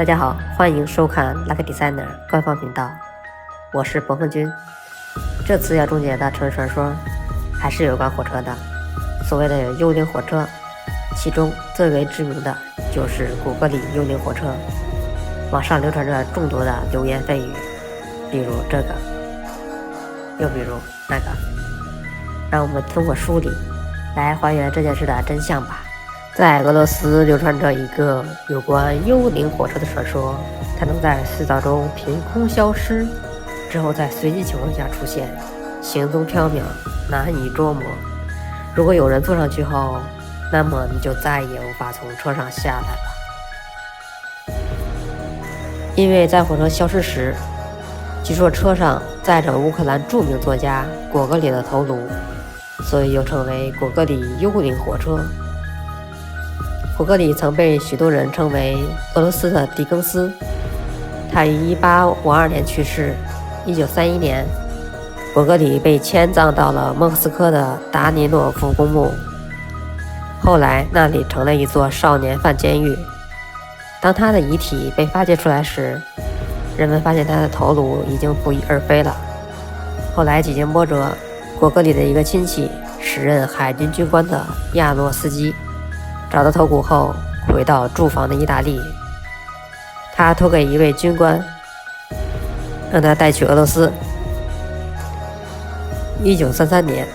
大家好，欢迎收看 Lucky Designer 官方频道，我是博凤君。这次要终结的城市传说还是有关火车的，所谓的幽灵火车，其中最为知名的就是古格里幽灵火车。网上流传着众多的流言蜚语，比如这个，又比如那个，让我们通过梳理来还原这件事的真相吧。在俄罗斯流传着一个有关幽灵火车的传说，它能在隧道中凭空消失，之后在随机情况下出现，行踪缥缈，难以捉摸。如果有人坐上去后，那么你就再也无法从车上下来了。因为在火车消失时，据说车上载着乌克兰著名作家果戈里的头颅，所以又称为果戈里幽灵火车。果戈里曾被许多人称为俄罗斯的狄更斯，他于1852年去世。1931年，果戈里被迁葬到了莫斯科的达尼诺夫公墓，后来那里成了一座少年犯监狱。当他的遗体被发掘出来时，人们发现他的头颅已经不翼而飞了。后来几经波折，果戈里的一个亲戚，时任海军军官的亚诺斯基，找到头骨后回到驻防的意大利，他托给一位军官，让他带去俄罗斯。1933年，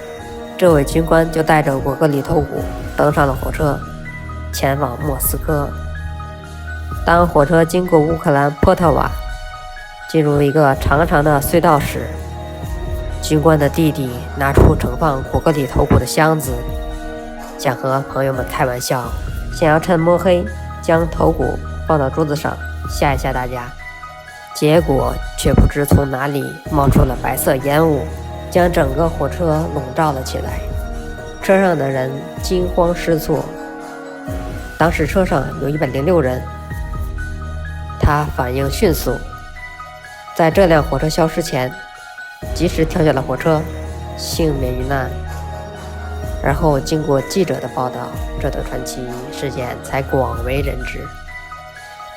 这位军官就带着果戈里头骨登上了火车，前往莫斯科。当火车经过乌克兰波特瓦，进入一个长长的隧道时，军官的弟弟拿出盛放果戈里头骨的箱子，想和朋友们开玩笑，想要趁摸黑将头骨放到桌子上吓一吓大家。结果却不知从哪里冒出了白色烟雾，将整个火车笼罩了起来。车上的人惊慌失措，当时车上有106人。他反应迅速，在这辆火车消失前及时跳下了火车，幸免于难。而后经过记者的报道，这段传奇事件才广为人知。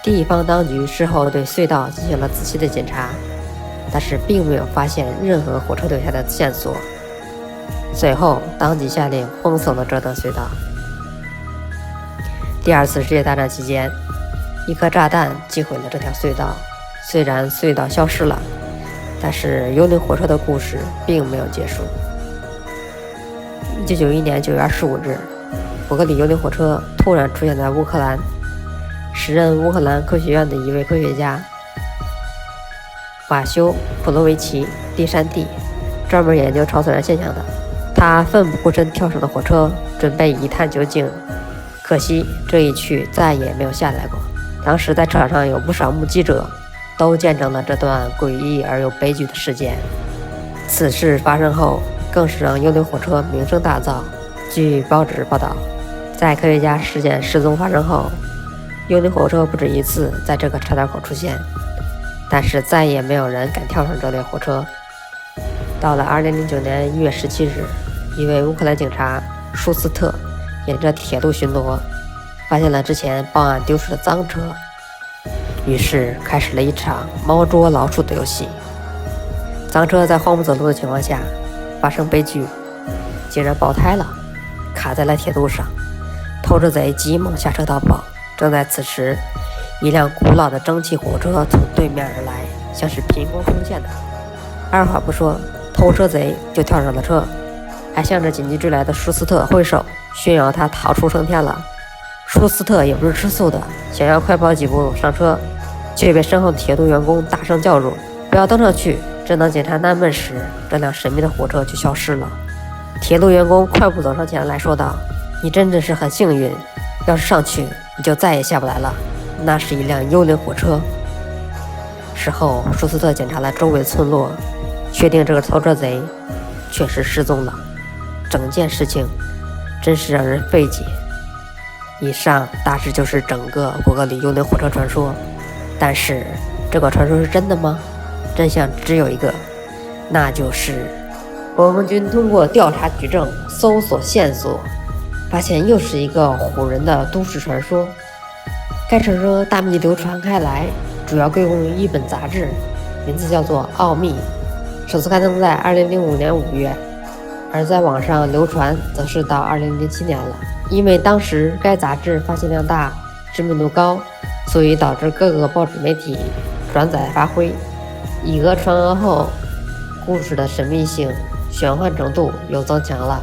地方当局事后对隧道进行了仔细的检查，但是并没有发现任何火车留下的线索。随后当即下令封锁了这段隧道。第二次世界大战期间，一颗炸弹击毁了这条隧道。虽然隧道消失了，但是幽灵火车的故事并没有结束。1991年9月25日，果戈里幽灵火车突然出现在乌克兰。时任乌克兰科学院的一位科学家瓦修普罗维奇·利山蒂，专门研究超自然现象的，他奋不顾身跳上了火车，准备一探究竟。可惜这一去再也没有下来过。当时在车上有不少目击者，都见证了这段诡异而又悲剧的事件。此事发生后，更是让幽灵火车名声大噪。据报纸报道，在科学家事件失踪发生后，幽灵火车不止一次在这个岔道口出现，但是再也没有人敢跳上这列火车。到了2009年1月17日，一位乌克兰警察舒斯特沿着铁路巡逻，发现了之前报案丢失的赃车，于是开始了一场猫捉老鼠的游戏。赃车在慌不择路的情况下发生悲剧，竟然爆胎了，卡在了铁路上。偷车贼急忙下车逃跑。正在此时，一辆古老的蒸汽火车从对面而来，像是凭空出现的。二话不说，偷车贼就跳上了车，还向着紧急追来的舒斯特挥手，炫耀他逃出升天了。舒斯特也不是吃素的，想要快跑几步上车，却被身后的铁路员工大声叫住：“不要登上去！”正当警察纳闷时，这辆神秘的火车就消失了。铁路员工快步走上前来说道：“你真的是很幸运，要是上去你就再也下不来了，那是一辆幽灵火车。”事后舒斯特检查了周围的村落，确定这个偷车贼确实失踪了。整件事情真是让人费解。以上大致就是整个果戈里幽灵火车传说，但是这个传说是真的吗？真相只有一个，那就是国防军通过调查举证、搜索线索，发现又是一个唬人的都市传说。该传说大秘流传开来，主要归功于一本杂志，名字叫做《奥秘》，首次刊登在2005年5月，而在网上流传则是到2007年了。因为当时该杂志发行量大，知名度高，所以导致各个报纸媒体转载发挥。以讹传讹后，故事的神秘性、玄幻程度又增强了。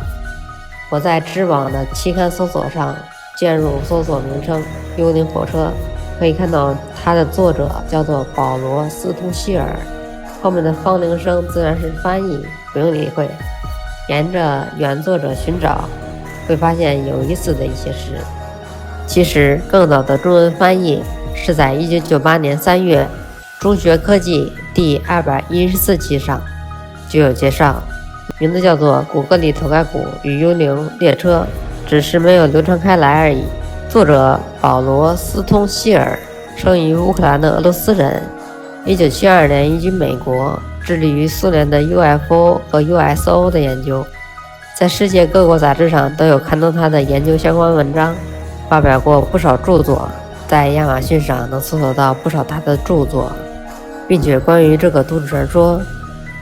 我在知网的期刊搜索上键入搜索名称“幽灵火车”，可以看到它的作者叫做保罗·斯通希尔，后面的方铃声自然是翻译，不用理会。沿着原作者寻找，会发现有意思的一些事。其实更早的中文翻译是在1998年3月中学科技第214期上就有介绍，名字叫做《古格里头盖骨与幽灵列车》，只是没有流传开来而已。作者保罗·斯通希尔生于乌克兰的俄罗斯人，1972年移居美国，致力于苏联的 UFO 和 USO 的研究，在世界各国杂志上都有刊登他的研究相关文章，发表过不少著作，在亚马逊上能搜索到不少他的著作，并且关于这个都市传说，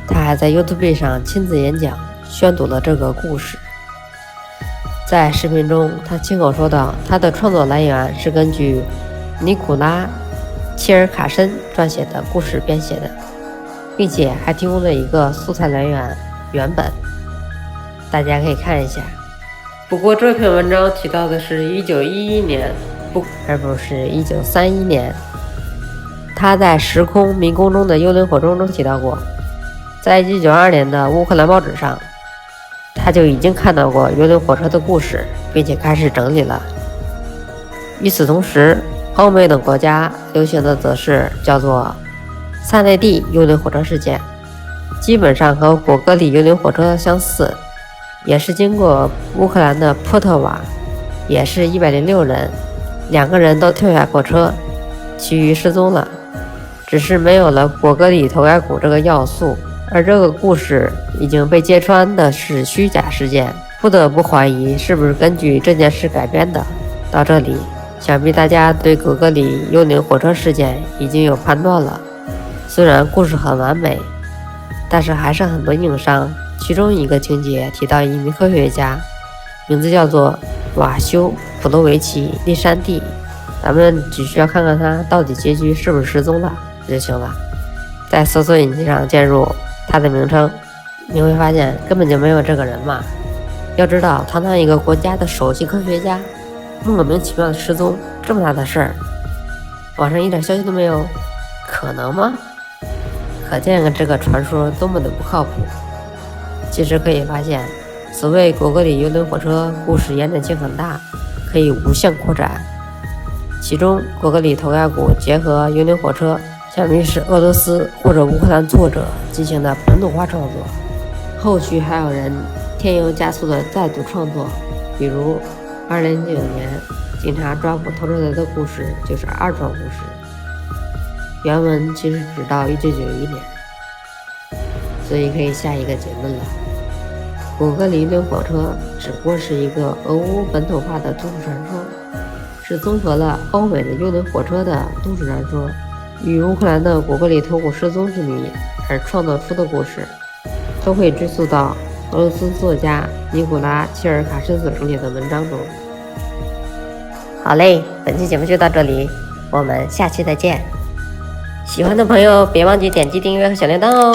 他还在 YouTube 上亲自演讲，宣读了这个故事。在视频中，他亲口说道，他的创作来源是根据尼古拉·切尔卡申撰写的故事编写的，并且还提供了一个素材来源原本，大家可以看一下。不过这篇文章提到的是1911年，而不是1931年。他在《时空迷宫中的幽灵火中》中提到过，在1992年的乌克兰报纸上，他就已经看到过幽灵火车的故事，并且开始整理了。与此同时，欧美等国家流行的则是叫做萨内蒂幽灵火车事件，基本上和果戈里幽灵火车相似，也是经过乌克兰的波特瓦，也是106人，2个人都跳下火车，其余失踪了，只是没有了果戈里头盖骨这个要素。而这个故事已经被揭穿的是虚假事件，不得不怀疑是不是根据这件事改编的。到这里，想必大家对果戈里幽灵火车事件已经有判断了。虽然故事很完美，但是还是很多硬伤。其中一个情节提到一名科学家，名字叫做瓦修·普罗维奇·利山蒂，咱们只需要看看他到底结局是不是失踪了就行了。在搜索引擎上键入他的名称，你会发现根本就没有这个人嘛。要知道，堂堂一个国家的首席科学家莫名其妙的失踪，这么大的事儿，网上一点消息都没有，可能吗？可见这个传说多么的不靠谱。其实可以发现，所谓果戈里幽灵火车故事延展性很大，可以无限扩展。其中果戈里头盖骨结合幽灵火车，想必是俄罗斯或者乌克兰作者进行的本土化创作，后续还有人添油加醋的再度创作，比如2009年警察抓捕偷车贼的故事就是二创故事，原文其实只到1991年，所以可以下一个结论了。果戈里幽灵火车只不过是一个俄乌本土化的都市传说，是综合了欧美的幽灵火车的都市传说与乌克兰的果戈里头骨失踪之谜而创造出的故事，都会追溯到俄罗斯作家尼古拉·切尔卡申所整理的文章中。好嘞，本期节目就到这里，我们下期再见。喜欢的朋友别忘记点击订阅和小铃铛哦。